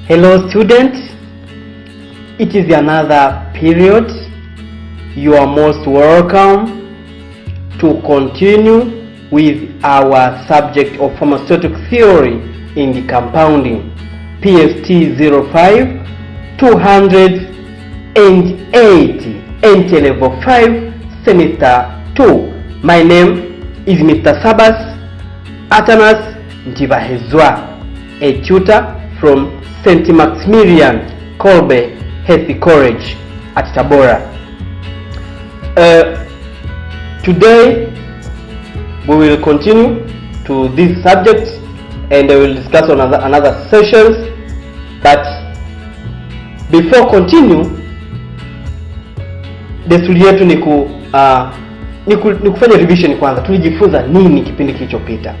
Hello students, it is another period. You are most welcome to continue with our subject of pharmaceutical theory in the compounding, PST05208 NT level 5 semester 2. My name is Mr. Sabas Atanas Ntibahezwa, a tutor from St. Maximilian Kolbe Health College at Tabora. Today we will continue to this subject and we will discuss on another sessions, but before continue, desturi yetu ni kufanya revision kwanza. Tulijifunza nini kipindi kilichopita?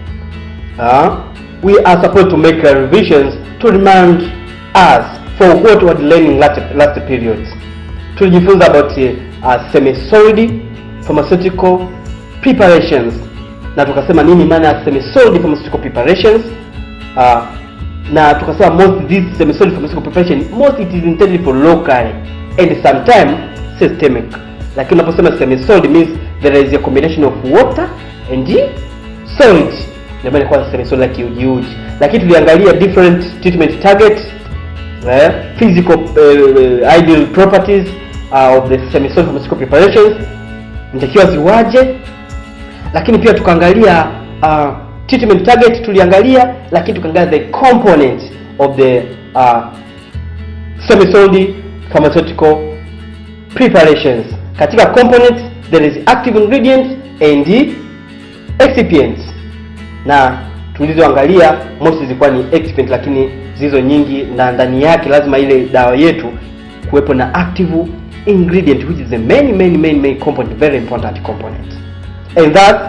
We are supposed to make revisions to remind us for what we were learning last period. Tulijifunza about semi-solid pharmaceutical preparations, na tukasema nini maana ya semi-solid pharmaceutical preparations, na tukasema most these semi-solid pharmaceutical preparation, most it is intended for local and sometimes systemic. Lakini unaposema semi-solid means there is a combination of water and solid, ndio maana kwa semi-solid like huge. Lakini tuliangalia different treatment targets, physical ideal properties of the semi-solid pharmaceutical preparations, mtakiwa ziwaje. Lakini pia tukaangalia treatment target tuliangalia, lakini tukaangalia the components of the semi-solid pharmaceutical preparations. Katika components there is active ingredients and excipients, na tulizoangalia most zilikuwa ni excipients, lakini zizo nyingi, na ndani yake lazima ile dawa yetu kuwepo na active ingredient, which is a main component, very important component. And that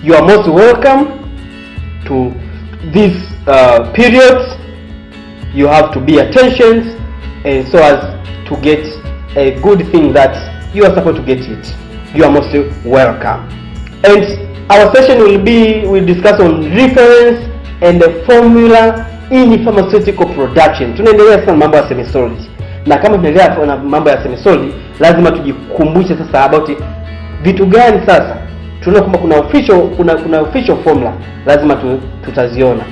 you are most welcome to this period. You have to be attention and so as to get a good thing that you are supposed to get it. You are most welcome. And our session will discuss on reference and the formula in pharmaceutical production. Tunaendelea sana mambo ya semi-solid, na kama tunaendelea na mambo ya semi-solid, lazima tujikumbushe sasa about vitu gani sasa. Tunaona kwamba kuna official formula, lazima tutaziona.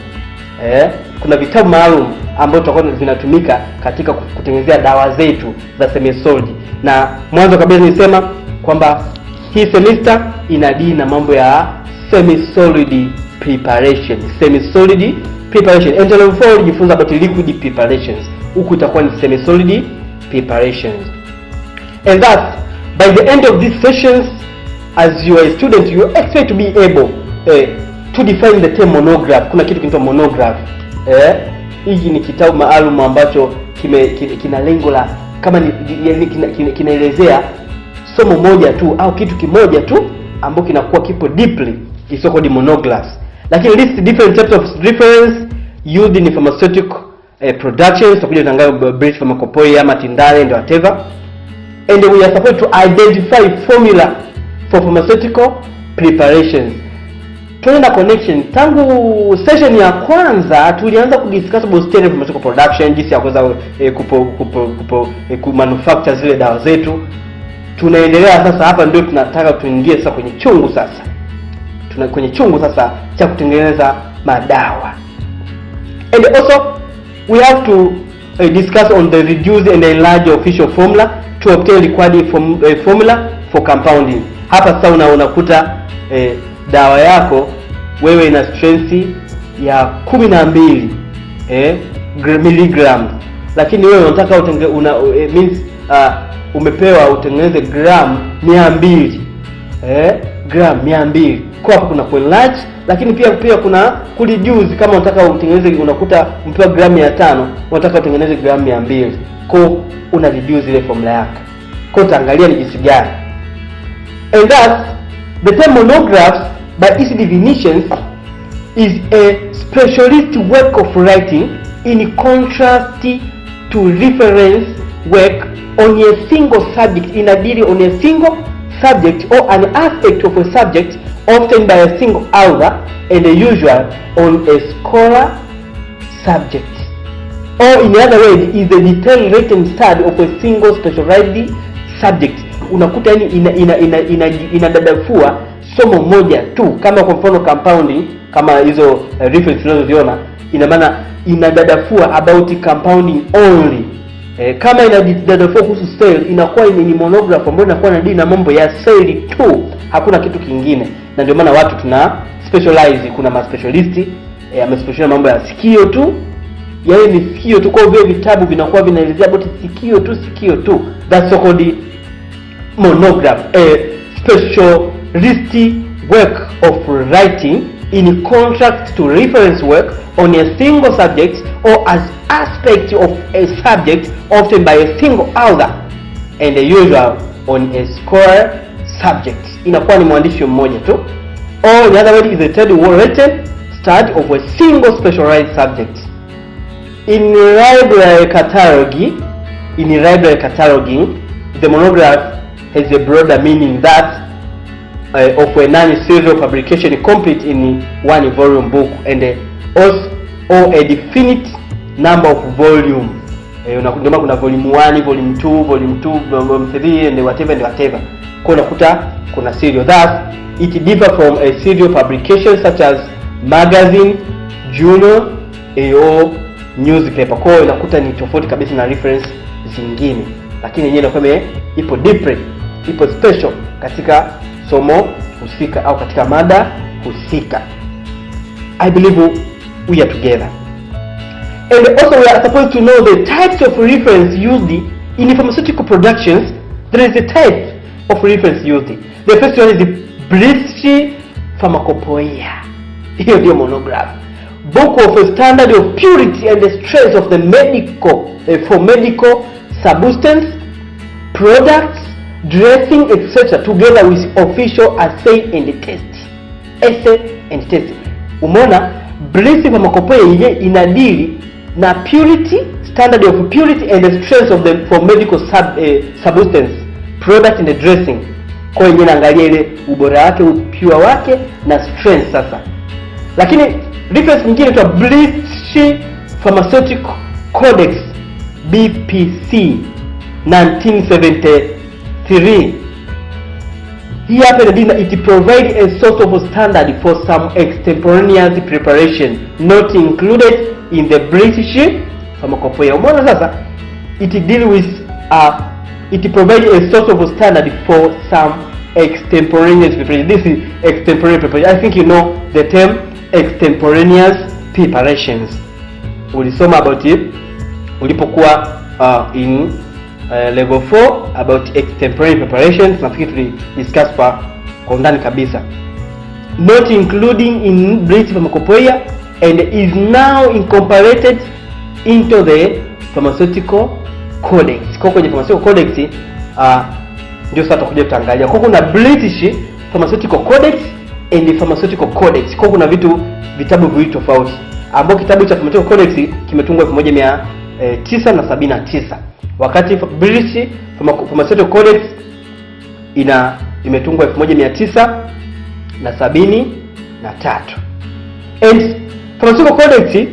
Kuna vitabu maalum ambayo tutakuwa vinatumika katika kutengenezea dawa zetu za semi-solid. Na mwanzo kabisa nilisema kwamba hii semester inadili na mambo ya semi-solid preparation. Semi-solid preparation. And level 4 ujifunza about liquid preparations. Huku itakuwa ni semi-solid preparations. And that by the end of these sessions, as you are a student, you expect to be able to define the term monograph. Kuna kitu kinaitwa monograph. Hiki ni kitabu maalum ambacho kina lengo la kama kinaelezea somo moja tu au kitu kimoja tu ambacho kinakuwa kipo deeply, is called monographs. Lakini list different types of reference used in pharmaceutical productions. Tutakuja kuangalia brief pharmacopoeia ama tindale and whatever. And we are supposed to identify formula for pharmaceutical preparations. Tunaenda connection. Tangu session ya kwanza tulianza kudiscuss about sterile pharmaceutical production, jinsi ya kuweza kumanufacture zile dawa zetu. Tunaendelea sasa, hapa ndio tunataka tuingie sasa kwenye chungu sasa. Kwenye chungu sasa cha kutengeneza madawa. And also we have to discuss on the reduced and enlarged official formula to obtain required formula for compounding. Hapa sasa unakuta dawa yako wewe ina strength ya 12 milligram, lakini wewe unataka means umepewa utengeneze gram 200, gram 200. Kwa hapo kuna enlarge, lakini pia kuna kureduce. Kama unataka utengeneze, unakuta umepewa gram 500, unataka utengeneze gram 200, kwa una reduce ile formula yake. Kwa utaangalia ni jinsi gani. And that the term monographs by its definitions is a specialist work of writing in contrast to reference work on a single subject, in a deal on a single subject or an aspect of a subject, often by a single author and usual on a scholar subject. or in other words is a detailed written study of a single specialized subject. Unakuta yani inadadafua somo moja tu, kama kwa mfano compounding, kama hizo reference tunazoziona, ina maana inadadafua about compounding only. Kama inadadafua kuhusu cell, inakuwa ni monograph ambayo inakuwa na dini na mambo ya cell tu, hakuna kitu kingine. Na ndio maana watu tuna specialize, kuna ma specialist amespecialize mambo ya sikio tu, yaani ni sikio tu, kwa vile vitabu vinakuwa vinaelezea about sikio tu. That's so called monograph, a specialist work of writing in contrast to reference work on a single subject or as aspect of a subject, often by a single author and usual on a scholar subject. Inakuwa ni mwandishi mmoja tu, or in other words is a third written study of a single specialized subject. In library cataloging, the monograph has a broader meaning that of a non-serial publication complete in one volume book and also or a definite number of volumes. Ndio kuna volume 1, volume 2, volume 3 and whatever. Kwa unakuta kuna serial. Thus it differ from a serial publication such as magazine, journal or newspaper. Kwa unakuta ni tofauti kabisa na reference zingine, lakini yenyewe inakuwa ipo different, ipo special katika somo husika au katika mada husika. I believe we are together. And also we are supposed to know the types of reference used in pharmaceutical productions. There is a type of reference used. The first one is the British Pharmacopoeia. Hiyo ndio monograph. Book of a standard of purity and the strength of the medical for medical substance, products, dressing, etc. together with official assay and test. Umeona, British Pharmacopoeia inadili na purity, standard of purity and the strength of the for medical substance, product and the dressing. Kwa hiyo inaangalia ile ubora wake, upure wake na strength sasa. Lakini reference nyingine ni British Pharmaceutical Codex BPC 1973. Here it provides a sort of a standard for some extemporaneous preparation not included in the British Pharmacopoeia. Umeona sasa, it deal with it provides a sort of a standard for some extemporaneous preparation. This is extemporaneous preparation. I think you know the term extemporaneous preparations. Ulisoma about it ulipokuwa in level 4 about extemporaneous preparations. Nafikiri tulidiscuss kwa undani kabisa. Not including in British Pharmacopoeia and is now incorporated into the Pharmaceutical Codex. Kwa kwenye Pharmaceutical Codex ndio sasa tutakuja tutaangalia. Kwa kuna British Pharmaceutical Codex and the Pharmaceutical Codex. Kwa kuna vitabu viwili tofauti. Ambao kitabu cha Pharmaceutical Codex kimetungwa 1979. Wakati British Pharmaceutical Codex imetungwa 1973. And Pharmaceutical Codex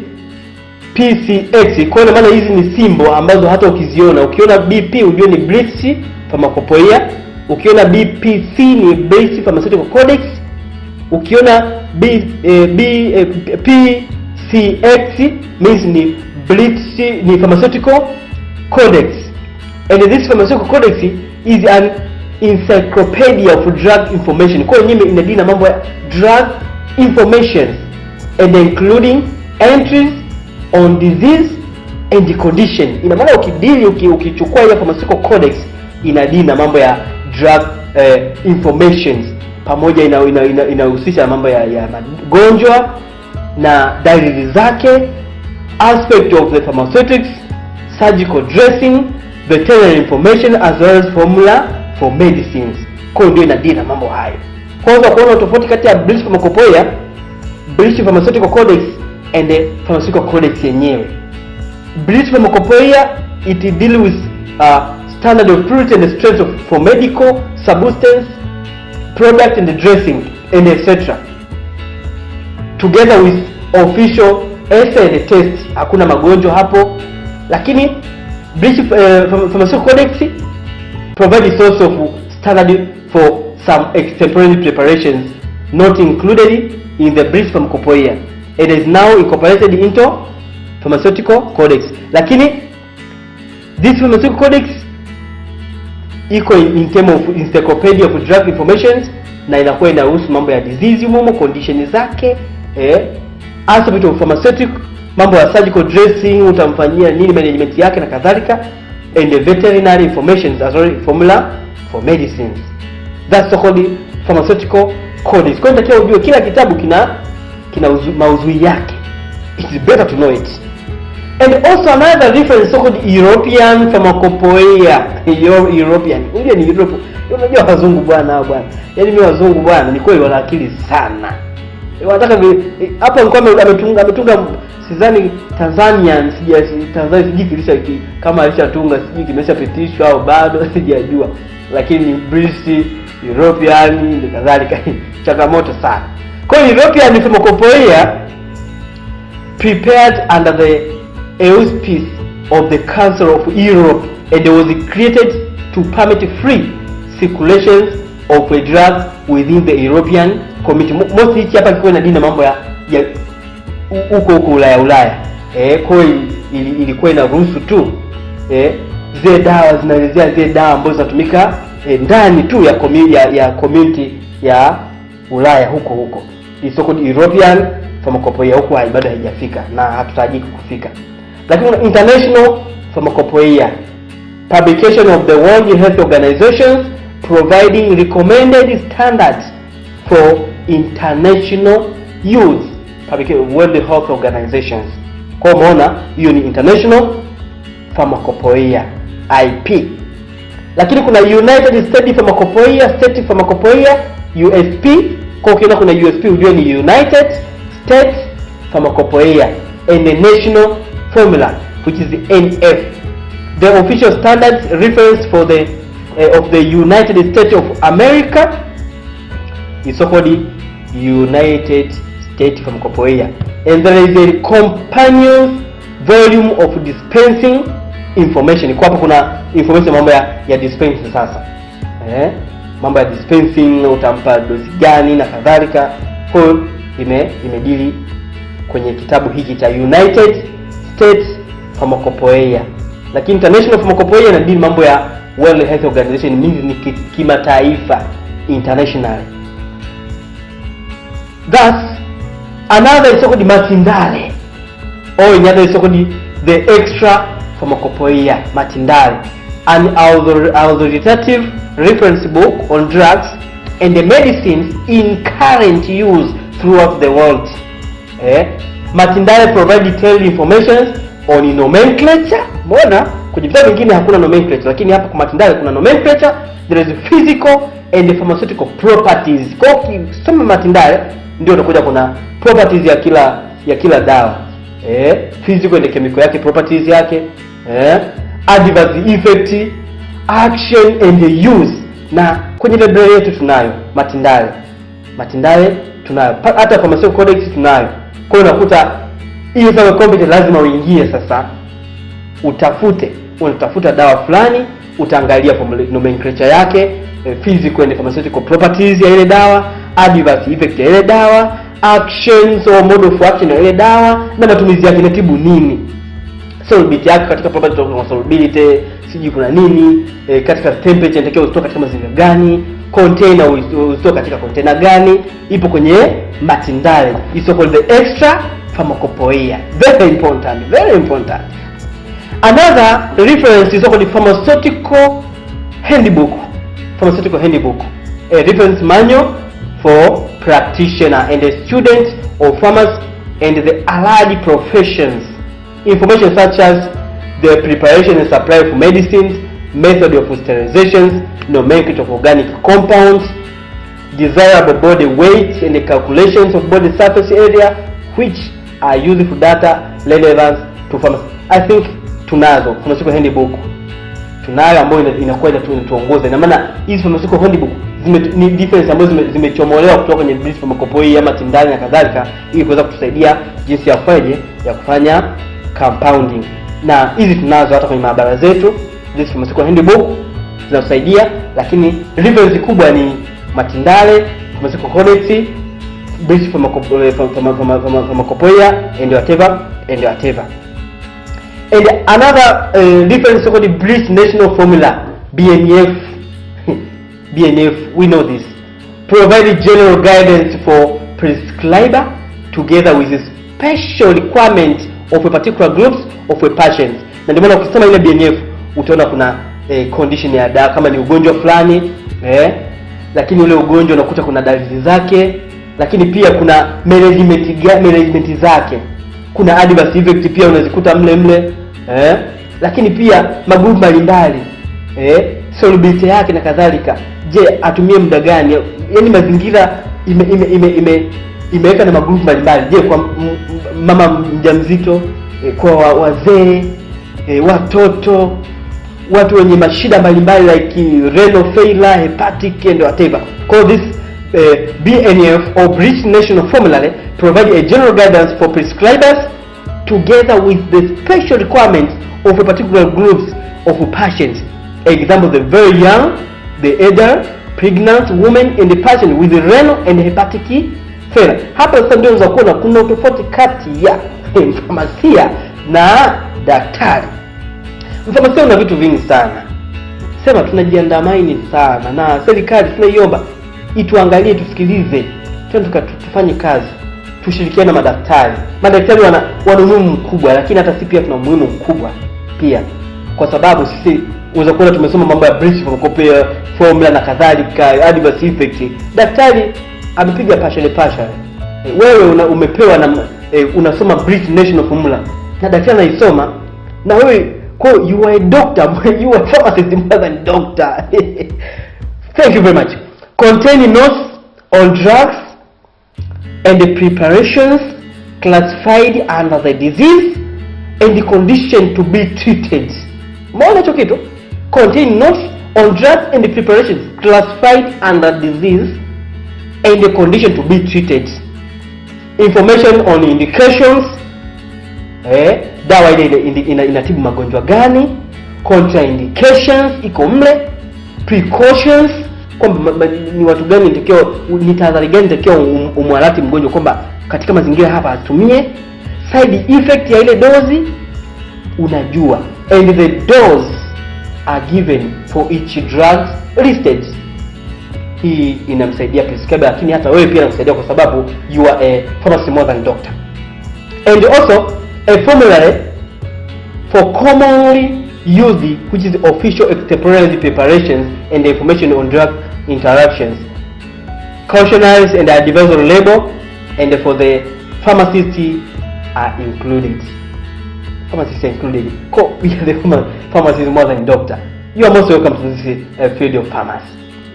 PCX, kwa maana hizi ni symbol ambazo hata ukiziona, ukiona BP ujue ni British Pharmacopoeia, ukiona BPC ni British Pharmaceutical Codex, ukiona PCX means ni British ni Pharmaceutical Codex. And this Pharmaceutical Codex is an encyclopedia of drug information. Kwa hiyo inadili na mambo ya drug information and including entries on disease and condition. Ina maana ukichukua ile Pharmaceutical Codex inadili na mambo ya drug informations, pamoja inahusisha mambo ya magonjwa na dalili zake, aspect of the pharmaceutics, surgical dressing, veterinary information as well as formula for medicines. Kwa ndio inadili na mambo hayo. Kwanza kuona tofauti kati ya British Pharmacopoeia, British Pharmaceutical Codex and the Pharmaceutical Codex yenyewe. British Pharmacopoeia it deal with standard of purity and the strength for medical substance, product and the dressing and etc. together with official essay and test, hakuna magonjwa hapo. Lakini British Pharmaceutical Codex provide a source of standard for some extemporary preparations not included in the British Pharmacopoeia. It is now incorporated into Pharmaceutical Codex. Lakini this Pharmaceutical Codex iko in term of encyclopedia of drug information, na inakuwa inahusu mambo ya disease humo, condition zake, aspect of pharmaceutical, mambo ya surgical dressing, utamfanyia nini, management yake na kadhalika, and the veterinary information as well, formula for medicines. That's so-called Pharmaceutical Codex. Kwa nitakia ujue kila kitabu kina maudhui yake. It is better to know it. And also another difference, so-called European Pharmacopoeia. European. Unajua ni Europe. Unajua wazungu bwana bwana. Yaani mimi wazungu bwana ni kweli wana akili sana. Wanataka hapo nilikuwa ametunga sidhani Tanzania sijui kilisha kama alishatunga, sijui kimeshapitishwa au bado sijajua. Lakini British, European na kadhalika changamoto sana. Kwa hiyo European Pharmacopoeia prepared under the auspices of the Council of Europe, and was created to permit free circulation of a drug within the European Community. Most hichi hapa kilikuwa na dini mambo ya huko Ulaya. Kwa ilikuwa inaruhusu tu zile dawa, zinaelezea zile dawa ambazo zinatumika ndani tu ya community ya Ulaya huko. Isoko European Pharmacopoeia huko bado haijafika na hatutarajii kufika. Lakini International Pharmacopoeia, publication of the World Health Organization, providing recommended standards for international use, publication of World Health Organizations. Kwa maana hiyo ni International Pharmacopoeia, IP. Lakini kuna United States Pharmacopoeia, State Pharmacopoeia, USP. Kwa hiyo kuna USP ujue ni United States Pharmacopoeia, and the national formula, which is the NF. The official standards reference for the of the United States of America is so-called United States Pharmacopoeia, and there is a companion volume of dispensing information. Kwa hapo kuna information mambo ya dispensing sasa. Mambo ya dispensing, utampa dozi gani na kadhalika. Kwa hiyo imedili kwenye kitabu hiki cha United States Pharmacopoeia. Lakini International Pharmacopoeia inadili mambo ya World Health Organization, ni kimataifa, international. Thus another is called Matindale, or another is called the Extra Pharmacopoeia, Matindale, an authoritative reference book on drugs and the medicines in current use throughout the world. Matindale provide detailed information on nomenclature. Mbona kwenye vitabu vingine hakuna nomenclature, lakini hapa kwa Matindale kuna nomenclature. There is physical and pharmaceutical properties. Kwa ukisoma Matindale ndio utakuja kuna properties ya kila dawa. Physical and chemical yake, properties yake, adverse effect, action and the use. Na kwenye library yetu tunayo Matindale tunayo, hata Pharmaceutical Codex tunayo. Kwa hiyo unakuta hiyo sawa competent, lazima uingie sasa unatafuta dawa fulani, utaangalia nomenclature yake, physical and pharmaceutical properties ya ile dawa, adverse effect ya ile dawa, actions or mode of action ya ile dawa, na matumizi yake, inatibu nini, solubility yake katika property of solubility, siji kuna nini, katika temperature inatakiwa usitoke katika mazingira gani, container usitoke katika container gani, ipo kwenye Matindale. It's called the Extra Pharmacopoeia. Very important. Another reference is called the Pharmaceutical Handbook. A reference manual for practitioner and the students of pharmacy and the allied professions. Information such as the preparation and supply of medicines, method of sterilization, nomenclature of organic compounds, desirable body weight, and the calculations of body surface area, which are useful data relevant to pharmacy. I think tunazo Pharmaceutical Handbook tunayo ambayo inakuwa inatuongoza. Ina maana hizi pharmaceutical handbook ni difference ambazo zimechomolewa kutoka kwenye British Pharmacopoeia ama Tindani na kadhalika, ili kuweza kutusaidia jinsi ya kufanya compounding. Na hizi tunazo hata kwenye maabara zetu, hizi pharmaceutical handbook zinasaidia, lakini reference kubwa ni Matindale, Pharmaceutical Codex, British Pharmacopoeia and whatever. And another reference called the British National Formula, BNF. BNF, we know this, provide general guidance for prescriber together with the special requirements of a particular groups of a patient. Na ndio maana ukisoma ile BNF utaona kuna condition ya dawa, kama ni ugonjwa fulani lakini ule ugonjwa unakuta kuna dalili zake, lakini pia kuna management zake, kuna adverse effect pia unazikuta mle lakini pia magrupu mbalimbali solubility yake na kadhalika. Je, atumie muda gani? Yaani mazingira imeweka na magrupu mbalimbali. Je, kwa mama mjamzito, kwa wazee, watoto, watu wenye mashida mbalimbali like renal failure, hepatic and whatever. Call this BNF or British National Formula provide a general guidance for prescribers together with the special requirements of a particular groups of patients. Example, the very young, the elder, pregnant women and the patient with the renal and hepatic failure. Hapa sasa ndio unaweza kuona kuna tofauti kati ya mfamasia na daktari. Mfamasia una vitu vingi sana. Sema tunajiandamaini sana, na serikali tunaiomba ituangalie, tusikilize, tufanye kazi, tushirikiane na madaktari. Madaktari wana umuhimu mkubwa, lakini hata sisi pia tuna umuhimu mkubwa pia, kwa sababu sisi unaweza kuona tumesoma mambo ya British Pharmacopoeia formula na kadhalika, adverse effect. Daktari amepiga partial. Wewe umepewa na unasoma British National Formula na daktari anaisoma, na wewe you are a doctor, you are a pharmacist more than doctor. Thank you very much. Containing notes on drugs and the preparations classified under the disease and the condition to be treated. Mbona hicho kitu? Contain notes on drugs and the preparations classified under disease and the condition to be treated. Information on indications, dawa ile inatibu magonjwa gani, contraindications iko mle, precautions kwamba ni watu gani ni tahadhari gani nitakiwa umwalati mgonjwa kwamba katika mazingira hapa atumie, side effect ya ile dozi unajua, and the dose are given for each drug listed. Hii inamsaidia prescriber, lakini hata wewe pia inamsaidia kwa sababu you are a pharmacist more than doctor. And also a formulary for commonly used, which is official extemporaneous preparations and the information on drug interactions, cautionaries and advisory label, and for the pharmacist are included. Pharmacists are included. We are the pharmacist more than doctor. You are most welcome to this field of pharmacy.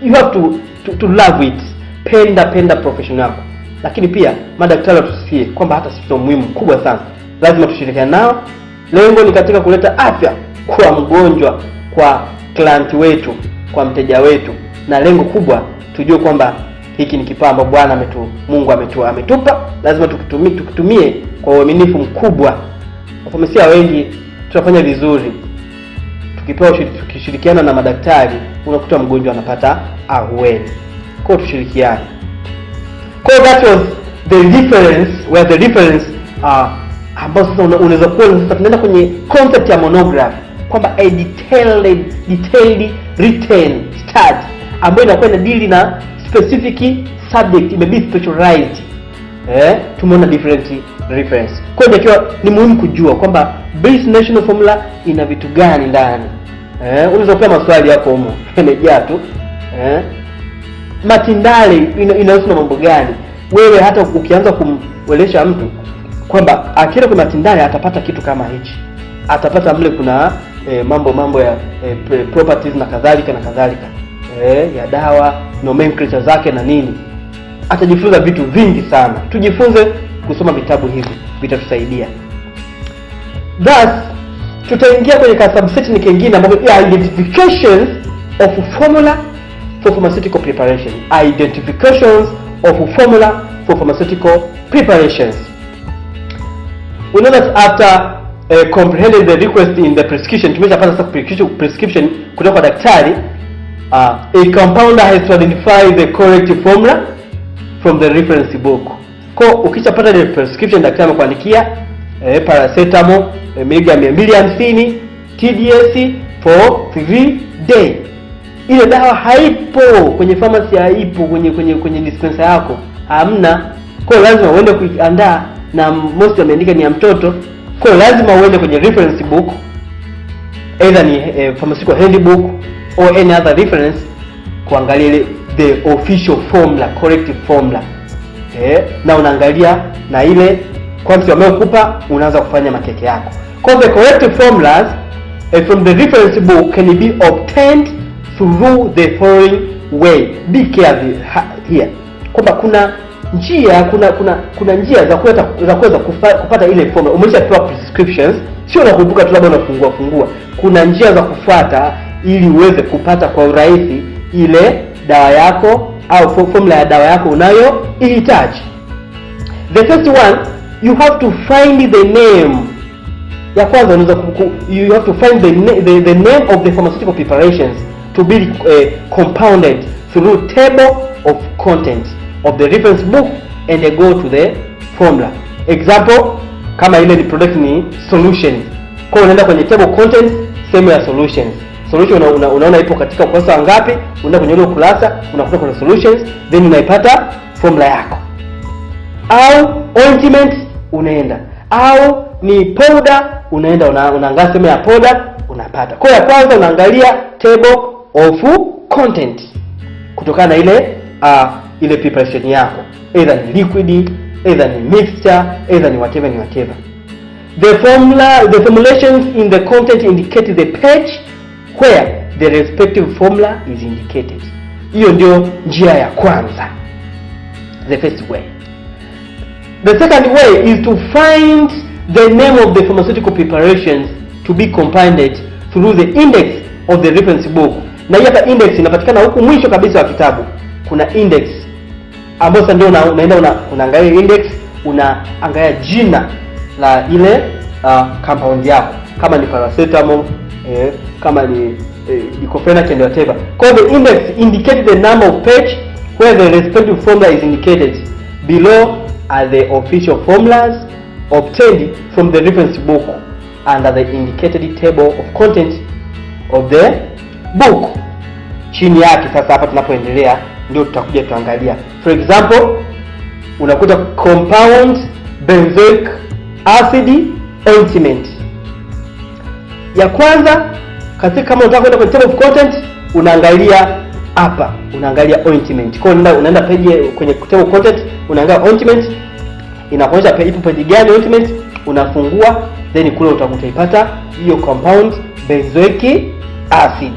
You have to love it. Penda profession yako. Lakini pia madaktari tusikie kwamba hata sisi tuna muhimu mkubwa sana. Lazima tushirikiane nao. Lengo ni katika kuleta afya kwa mgonjwa, kwa client wetu, kwa mteja wetu, na lengo kubwa tujue kwamba hiki ni kipawa Bwana Mungu ametupa, lazima tukitumie kwa uaminifu mkubwa. Wafamasia wengi tunafanya vizuri, tukishirikiana na madaktari unakuta mgonjwa anapata ahueni. Kwa tushirikiane. Kwa that was the difference, where the difference ambapo sasa unaweza kuona sasa tunaenda kwenye concept ya monograph, kwamba a detailed written study ambayo inakuwa ina deal na specific subject, maybe specialized. Tumeona different reference. Kwa hiyo ikiwa ni muhimu kujua kwamba British National Formula ina vitu gani ndani. Unaweza kupewa maswali yako humo, imejaa tu. Matindale inahusu mambo gani? Wewe hata ukianza kumwelesha mtu kwamba akienda kwa Matindale atapata kitu kama hichi, atapata mle kuna mambo ya properties na kadhalika ya dawa, nomenclature zake na nini, atajifunza vitu vingi sana. Tujifunze kusoma vitabu hivi, vitatusaidia. Thus tutaingia kwenye subset kingine ambapo identifications of formula for pharmaceutical preparation. Identifications of formula for pharmaceutical preparations. We know that after comprehending the request in the prescription, tumeshapata sasa prescription kutoka kwa daktari, a compounder has to identify the correct formula from the reference book. Kwa ukishapata the prescription, daktari amekuandikia paracetamol miligram 250 TDS for 3 days. Ile dawa haipo kwenye pharmacy, haipo kwenye dispenser yako, hamna. Kwa lazima uende kuiandaa, na most wameandika ni ya mtoto. Kwa lazima uende kwenye reference book, either ni pharmaceutical handbook or any other reference, kuangalia the official formula, correct formula. Na unaangalia na ile quantity wamekupa, unaanza kufanya makeke yako. Kwa the correct formulas from the reference book can be obtained through the following way. Be careful here, kwamba kuna njia za kuweza kupata ile formula. Umeshapewa prescriptions, sio unakumbuka tu labda unafungua. Kuna njia za kufuata ili uweze kupata kwa urahisi ile dawa yako au formula ya dawa yako unayoihitaji. The first one, you have to find the name. Ya kwanza you have to find the name of the pharmaceutical preparations to be compounded through table of contents of the reference book and go to the formula. Example, kama ile ni product ni solutions, kwa unaenda kwenye table contents, sehemu ya solutions. Solution unaona ipo katika ukurasa ngapi, unaenda kwenye ile ukurasa, unakuta kuna solutions, then unaipata formula yako. Au ointment unaenda, au ni powder unaenda unaangalia sehemu ya powder unapata. Kwa ya kwanza unaangalia table of content kutokana na ile preparation yako, either ni liquid, either ni mixture, either ni whatever. The formulations in the content indicate the page where the respective formula is indicated. Hiyo ndio njia ya kwanza, the first way. The second way is to find the name of the pharmaceutical preparations to be compounded through the index of the reference book. Na hapa index inapatikana huku mwisho kabisa wa kitabu. Kuna index ambayo sasa ndio unaenda unaangalia index, unaangalia jina la ile compound yako, kama ni paracetamol, kama ni diclofenac and whatever. Kwa the index indicates the number of page where the respective formula is indicated. Below are the official formulas obtained from the reference book under the indicated table of content of the book. Chini yake sasa hapa tunapoendelea ndio tutakuja tuangalia. For example, unakuta compound benzoic acid ointment. Ya kwanza katika, kama unataka kwenda kwenye table of content, unaangalia hapa, unaangalia ointment. Kwa hiyo unaenda page kwenye table of content, unaangalia ointment, inakuonyesha ipo page gani ointment, unafungua, then kule utaipata hiyo compound benzoic acid.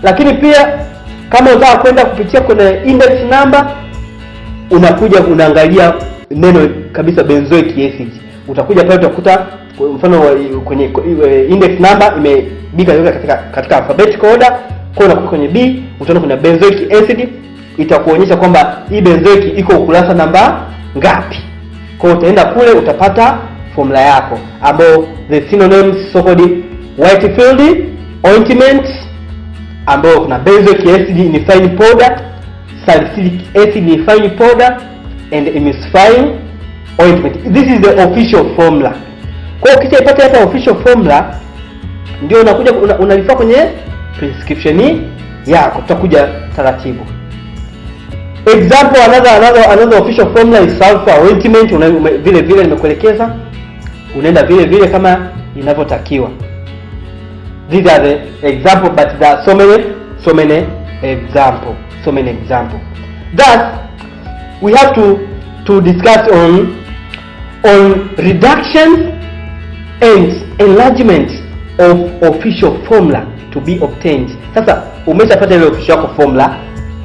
Lakini pia kama unataka kwenda kupitia kwenye index number, unakuja unaangalia neno kabisa benzoic acid. Utakuja pale utakuta mfano kwenye index number imebika katika alphabetical order. Kwa unakuja kwenye B, utaona kuna benzoic acid, itakuonyesha kwamba hii benzoic iko ukurasa namba ngapi. Kwa hiyo utaenda kule utapata formula yako, ambayo the synonyms so-called Whitefield ointment, ambayo kuna benzoic acid in fine powder, salicylic acid in fine powder, and emulsifying ointment. This is the official formula. Kwa hiyo ukishaipata hapa official formula, ndio unakuja unalifaa kwenye prescription yako. Tutakuja taratibu. Example, another official formula is sulfur ointment. Vile nimekuelekeza, unaenda vile kama inavyotakiwa. These are the example, but there are so many example. Thus we have to discuss on reduction and enlargement of official formula to be obtained. Sasa umeshapata ile official yako formula,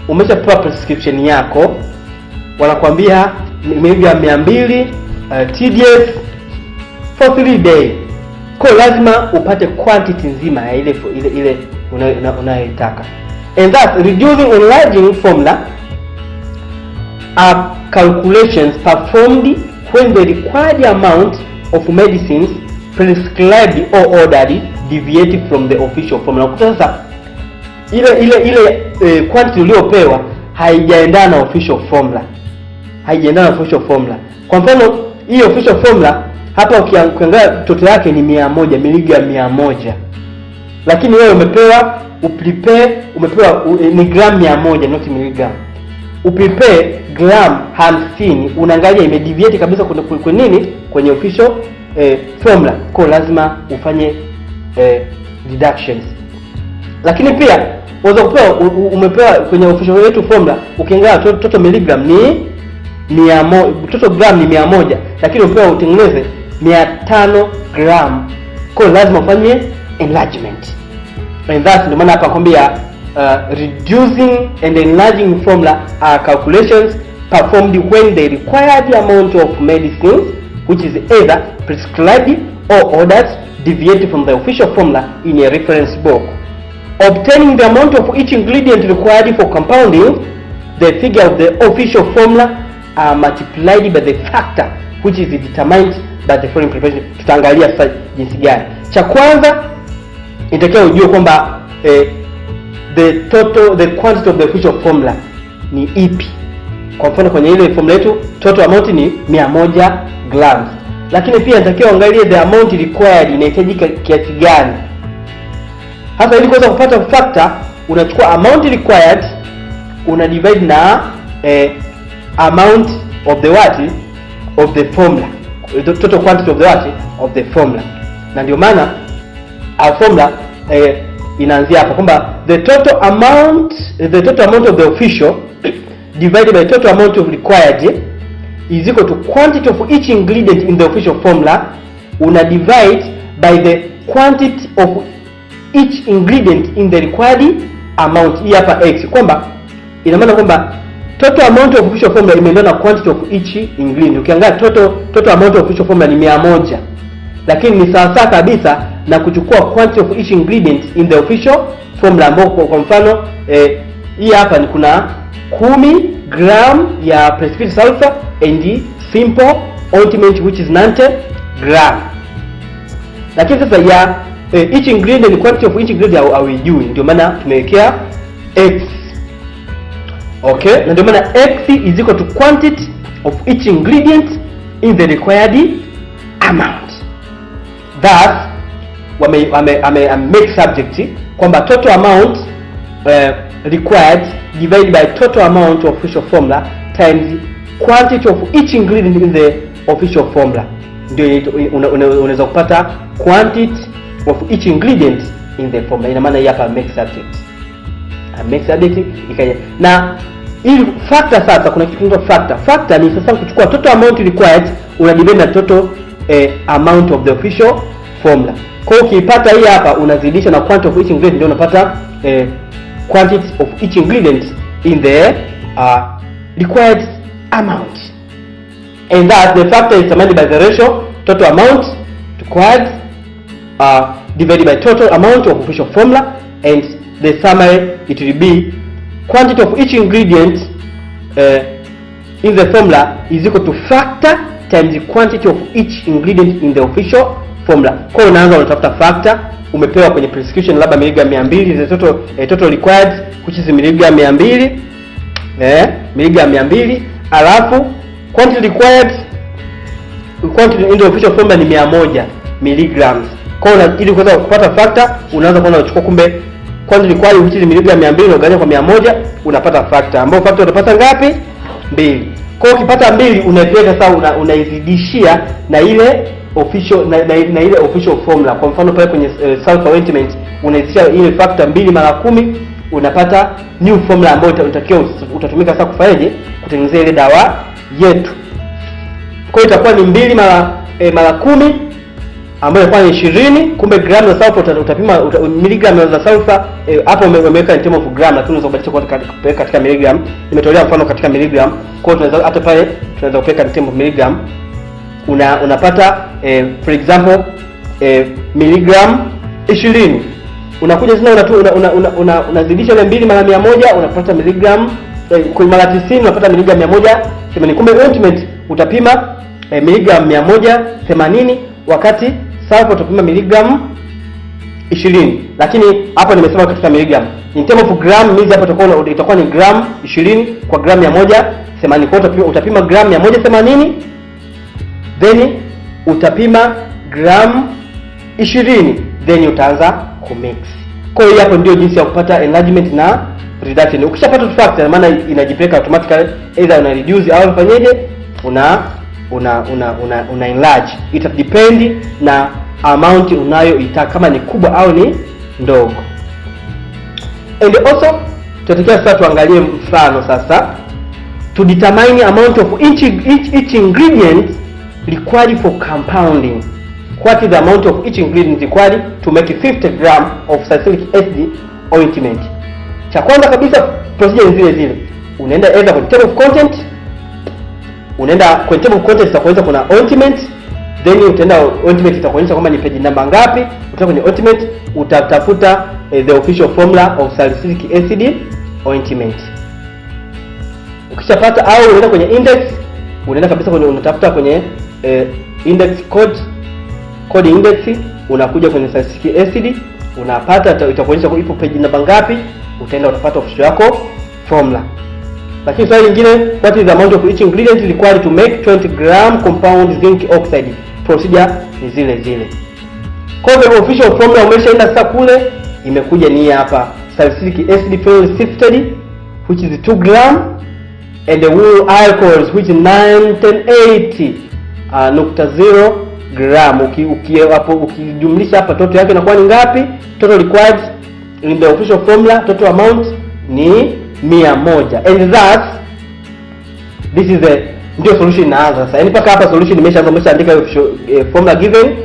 umeshapewa prescription yako, wanakuambia miligram 200 TDS for 3 days. Kwa lazima upate quantity nzima ya ile unayotaka. And thus reducing and enlarging formula are calculations performed when the required amount of medicines prescribed or ordered deviate from the official formula. Sasa ile quantity uliopewa haijaendana na official formula. Kwa mfano hii official formula hapa ukiangalia toto yake ni 100 miligram 100. Lakini wewe umepewa umepewa ni gram 100 not miligram. Uprepare gram 50, unaangalia imedeviate kabisa kwa nini kwenye official formula. Kwa lazima ufanye deductions. Lakini pia unaweza kupewa umepewa kwenye official yetu formula, ukiangalia total milligram ni 100, total gram ni 100, lakini umepewa utengeneze 500 gram. Kwa lazima ufanye enlargement. And that's ndio maana hapa nakwambia reducing and enlarging formula are calculations performed when the required amount of medicines, which is either prescribed or ordered, deviate from the official formula in a reference book. Obtaining the amount of each ingredient required for compounding, the figure of the official formula are multiplied by the factor which is determined by the following preparation. Tutaangalia sasa jinsi gani. Cha kwanza inatakiwa ujue kwamba the quantity of the official formula ni ipi. Kwa mfano kwenye ile formula yetu total amount ni 100 grams. Lakini pia inatakiwa angalie the amount required, inahitajika kiasi gani. Hasa ili kuweza kupata factor, unachukua amount required una divide na amount of the of the formula, the total quantity of the of the formula. Na ndio maana our formula inaanzia hapa kwamba the total amount of the official divided by total amount of required is equal to quantity of each ingredient in the official formula. Una divide by the quantity of each ingredient in the required amount. Hii hapa x, kwamba ina maana kwamba total amount of official formula imeendana na quantity of each ingredient. Ukiangalia total amount of official formula ni 100, lakini ni sawa kabisa na kuchukua quantity of each ingredient in the official formula, ambapo kwa mfano hii hapa ni kuna 10 gram ya precipitated sulfur and simple ointment which is 90 gram. Lakini sasa ya each ingredient, quantity of each ingredient hauijui, ndio maana tumewekea x. Okay, na ndio maana x is equal to quantity of each ingredient in the required amount. Thus make subject kwamba total amount required divided by total amount of official formula times quantity of each ingredient in the official formula. Ndio unaweza kupata quantity of each ingredient in the formula. Ina maana hapa make subject. Make subject ikaja. Na ili factor sasa kuna kitu kinaitwa factor. Factor ni sasa kuchukua total amount required una divide na total amount of the official formula. Kwa hiyo ukipata hii hapa unazidisha na quantity of each ingredient, ndio unapata quantity of each ingredient in the required amount. And that the factor is determined by the ratio total amount required divided by total amount of official formula, and the summary it will be quantity of each ingredient in the formula is equal to factor times the quantity of each ingredient in the official formula. Kwa hiyo unaanza unatafuta factor, umepewa kwenye prescription labda miligram 200, the total required which is miligram 200, miligram 200, alafu quantity required, quantity in the official formula ni 100 milligrams. Kwa hiyo ili kuweza kupata factor unaanza kuona unachukua kumbe quantity required which is miligram 200 unagawanya kwa 100 unapata factor, ambapo factor utapata ngapi? 2. Kwa hiyo ukipata 2 unaipeleka sasa unaizidishia na ile official na ile official formula. Kwa mfano pale kwenye sulfur ointment unaizidishia ile factor 2 mara 10 unapata new formula ambayo utatumika sasa kufanyaje kutengenezea ile dawa yetu. Kwa hiyo itakuwa ni 2 mara 10 ambayo inakuwa ni 20. Kumbe gram za sulfur utapima miligram za sulfur hapo umeweka in terms of gram, lakini unaweza kubadilisha katika miligram. Nimetolea mfano katika miligram. Kwa hiyo tunaweza hata pale tunaweza kupeka in terms of miligram. Unapata for example miligram 20. Unakuja tena unazidisha ile 2 mara 100 unapata miligram kwa mara 90 unapata miligram 180. Kumbe ointment utapima miligram 180 wakati sulfa utapima miligram 20. Lakini hapa nimesema katika miligram. In terms of gram means hapo itakuwa ni gram 20 kwa gram 180. Kwa utapima gram 180 then utapima gram 20 then utaanza kumix. Kwa hiyo hapo ndio jinsi ya kupata enlargement na reduction. Ukishapata factor maana inajipeleka automatically, either una reduce au ufanyeje, una enlarge. It depend na amount unayoitaka, kama ni kubwa au ni ndogo. And also tutatakiwa sasa tuangalie mfano sasa to determine amount of each ingredient required for compounding. What is the amount of each ingredient required to make 50 gram of salicylic acid ointment? Cha kwanza kabisa procedure zile zile. Unaenda either kwenye table of content. Unaenda kwenye table of content itakuonyesha kuna ointment. Then utaenda ointment itakuonyesha kwamba ni page namba ngapi. Utaenda kwenye ointment utatafuta the official formula of salicylic acid ointment. Ukishapata au unaenda kwenye index, unaenda kabisa kwenye unatafuta kwenye index code index, unakuja kwenye salicylic acid, unapata itakuonyesha ipo page namba ngapi, utaenda utapata official yako formula. Lakini swali lingine, what is the amount of each ingredient required to make 20 gram compound zinc oxide? Procedure ni zile zile. Kwa hivyo official formula umeshaenda sasa kule, imekuja ni hapa salicylic acid phenol sifted which is 2 gram and the wool alcohols which is 980.0 gram. Ukijumlisha hapa total yake inakuwa ni ngapi? Total required in the official formula, total amount ni 100. And thus this is the ndio solution inaanza sasa. Yaani paka hapa solution nimeshaandika formula given.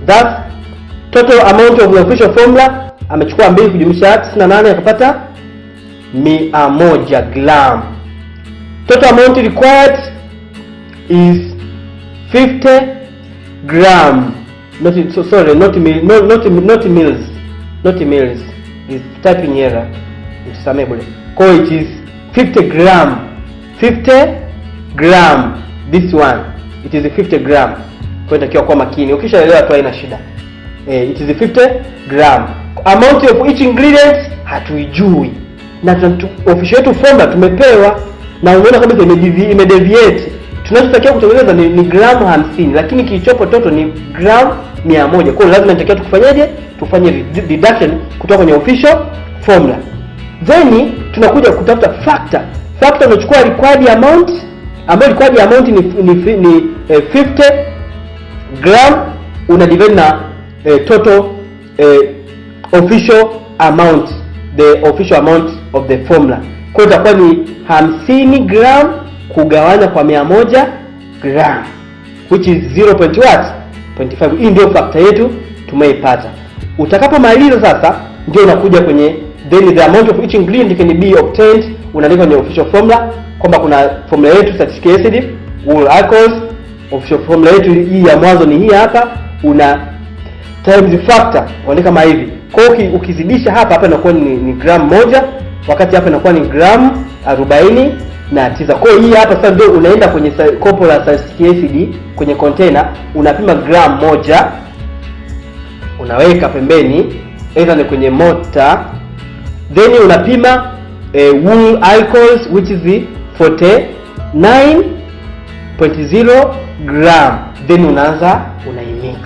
Thus total amount of the official formula amechukua 2 kujumlisha 98 akapata 100 gram. Total amount required is 50 gram. Not mils. Is typing error. Mtusamee bure. Kwa it is 50 gram. 50 gram. This one it is 50 gram. Kwa nitakiwa kwa makini. Ukishaelewa tu haina shida. It is 50 gram. Amount of each ingredient hatuijui. Na official yetu formula tumepewa na unaona kabisa imedeviate. Tunachotakiwa kutengeneza ni gramu 50, lakini kilichopo total ni gramu 100. Kwa hiyo lazima nitakiwa tukufanyaje? Tufanye deduction kutoka kwenye official formula. Then tunakuja kutafuta factor. Factor unachukua required amount, ambayo required amount ni 50 gram, una divide na total official amount, the official amount of the formula. Kwa hiyo itakuwa ni 50 gram kugawanya kwa 100 gram which is 0.5. Hii ndio factor yetu tumeipata. Utakapomaliza sasa ndio unakuja kwenye then the amount of each ingredient can be obtained, unaandika kwenye official formula kwamba kuna formula yetu salicylic acid, wool alcohols, official formula yetu hii ya mwanzo ni hii hapa, una times factor unaandika kama hivi. Kwa hiyo ukizidisha hapa inakuwa ni gram 1, wakati hapa inakuwa ni gram 49. Kwa hiyo hii hapa sasa ndio unaenda kwenye kopo la salicylic acid kwenye container, unapima gram 1, unaweka pembeni either ni kwenye mortar, then unapima wool alcohols which is 49.0 gram, then unaanza unaimix.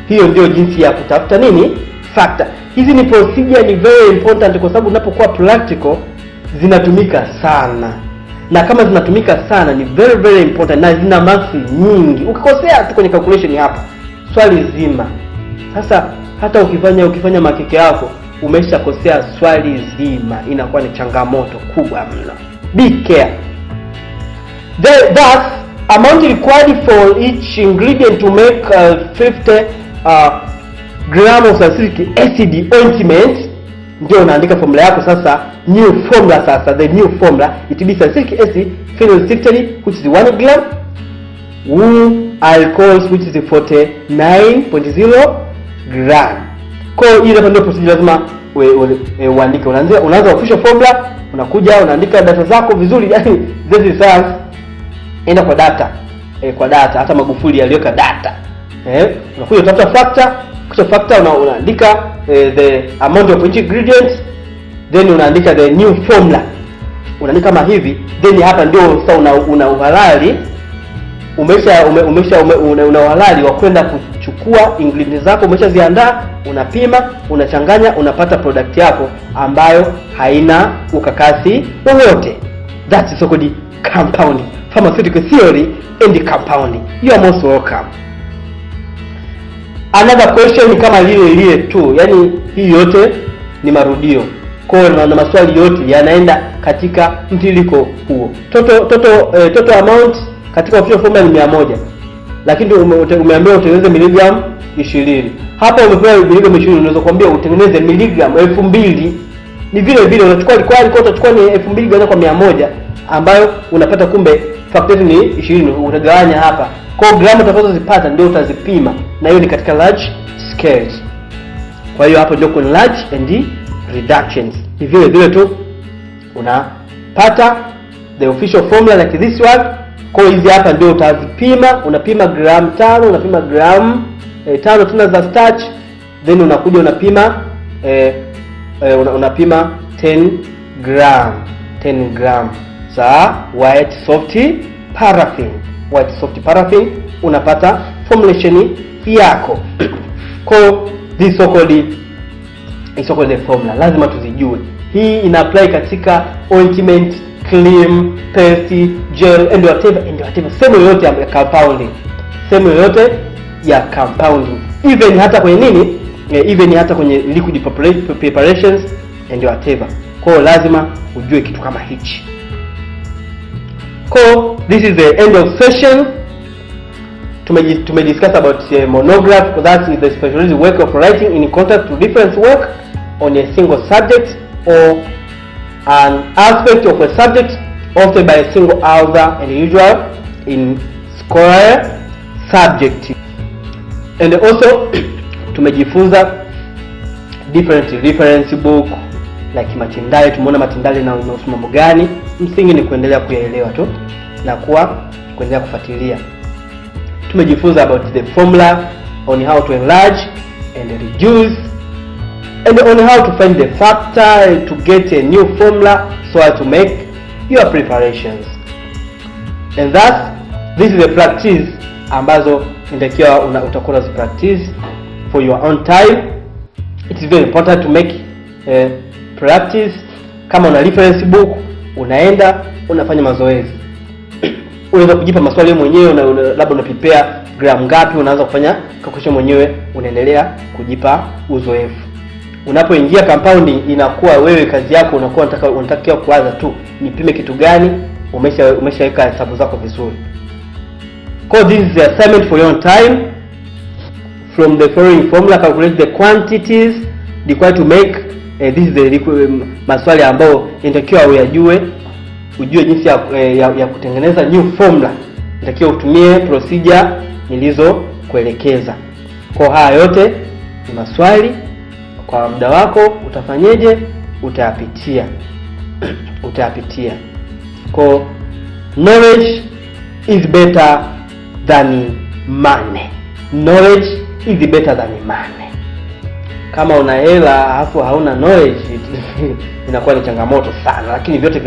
Hiyo ndio jinsi ya kutafuta nini? Factor. Hizi ni procedure ni very important kwa sababu unapokuwa practical zinatumika sana. Na kama zinatumika sana ni very very important na zina marks nyingi. Ukikosea tu kwenye calculation hapa swali zima. Sasa hata ukifanya makeke yako umeshakosea swali zima, inakuwa ni changamoto kubwa mno. Be careful. Thus amount required for each ingredient to make 50 gram of salicylic acid ointment, ndio unaandika formula yako sasa, new formula sasa, the new formula it be salicylic acid phenol sifted which is 1 gram, wool alcohols which is 49.0 gram. Kwa hiyo ile ndio procedure lazima uandike. Unaanza official formula, unakuja unaandika data zako vizuri, yani this is science. Enda kwa data. Kwa data, hata Magufuli aliweka data. Unakuja utafuta factor, kisha factor unaandika the amount of each ingredient, then unaandika the new formula. Unaandika kama hivi, then hapa ndio sasa una uhalali. Una uhalali wa kwenda kuchukua ingredients zako, umeshaziandaa, unapima, unachanganya, unapata product yako ambayo haina ukakasi wowote. That is called compounding, pharmaceutical theory and compounding. You are most welcome. Another question kama lile tu, yani hii yote ni marudio. Kwa hiyo na maswali yote yanaenda katika mtiririko huo. Total amount katika official formula ni 100. Lakini umeambiwa utengeneze miligram 20. Hapa umepewa miligram 20, unaweza kuambia utengeneze miligram 2000. Ni vile vile unachukua kwa utachukua ni 2000 gawanya kwa 100 ambayo unapata kumbe factor ni 20, utagawanya hapa. Kwa gramu utakazozipata ndio utazipima, na hiyo ni katika large scales. Kwa hiyo hapo ndio kuna large and reductions. Ni vile vile tu unapata the official formula like this one. Kwa hizi hapa ndio utazipima, unapima gram 5, unapima gram 5 tuna za starch, then unakuja unapima unapima 10 gram za white soft paraffin. White soft paraffin, unapata formulation yako. Kwa this so-called formula lazima tuzijue. Hii ina apply katika ointment, cream, paste, gel and whatever. Sehemu yote ya compounding. Even hata kwenye nini? Even hata kwenye liquid preparations and whatever. Kwa lazima ujue kitu kama hichi. Kwa this is the end of session. Discuss about monograph. That is the specialized work of writing in contact to different work on a single subject or an aspect of a subject authored by a single author and usual in scholar subject. And also tumejifunza different reference book like Matindale. Tumeona Matindale na inahusu mambo gani. Msingi ni kuendelea kuyaelewa tu na kuendelea kufuatilia. Tumejifunza about the formula on how to enlarge and reduce, and on how to find the factor to get a new formula so as to make your preparations. And thus this is a practice ambazo inatakiwa utakuwa practice for your own time. It is very important to make practice. Kama una reference book, unaenda unafanya mazoezi. Unaweza kujipa maswali mwenyewe, labda una prepare gram ngapi, unaanza kufanya calculation mwenyewe, unaendelea kujipa uzoefu. Unapoingia compounding, inakuwa wewe kazi yako unatakiwa kuanza tu nipime kitu gani, umeshaweka hesabu zako vizuri. Because this is the assignment for your own time. From the following formula, calculate the quantities required to make this is the maswali ambayo inatakiwa ujue jinsi ya kutengeneza new formula. Inatakiwa utumie procedure nilizokuelekeza. Kwa haya yote ni maswali. Kwa muda wako utafanyeje? Utayapitia. Kwa knowledge is better than money. Knowledge is better than money. Kama una hela alafu hauna knowledge inakuwa ni changamoto sana, lakini vyote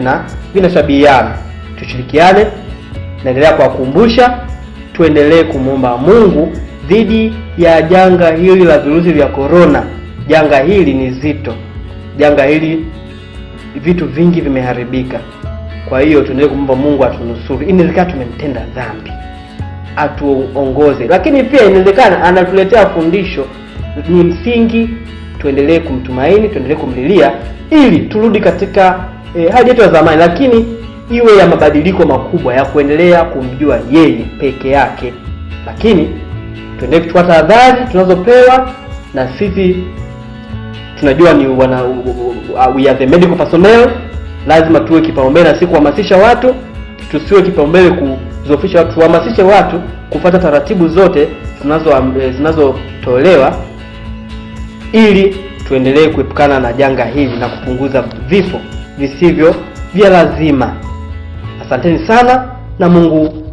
vinashabihiana. Tushirikiane. Naendelea kuwakumbusha tuendelee kumuomba Mungu dhidi ya janga hili la virusi vya corona. Janga hili ni zito. Janga hili vitu vingi vimeharibika. Kwa hiyo tuendelee kumuomba Mungu atunusuru. Inawezekana tumemtenda dhambi, atuongoze, lakini pia inawezekana anatuletea fundisho. Ni msingi tuendelee kumtumaini, tuendelee kumlilia ili turudi katika hali yetu ya zamani, lakini iwe ya mabadiliko makubwa ya kuendelea kumjua yeye peke yake. Lakini tuendelee kuchukua tahadhari tunazopewa, na sisi tunajua ni we are the medical personnel. Lazima tuwe kipaumbele na si kuhamasisha watu, tusiwe kipaumbele tuzoofishe watu, tuhamasishe watu kufuata taratibu zote zinazotolewa ili tuendelee kuepukana na janga hili na kupunguza vifo visivyo vya lazima. Asanteni sana na Mungu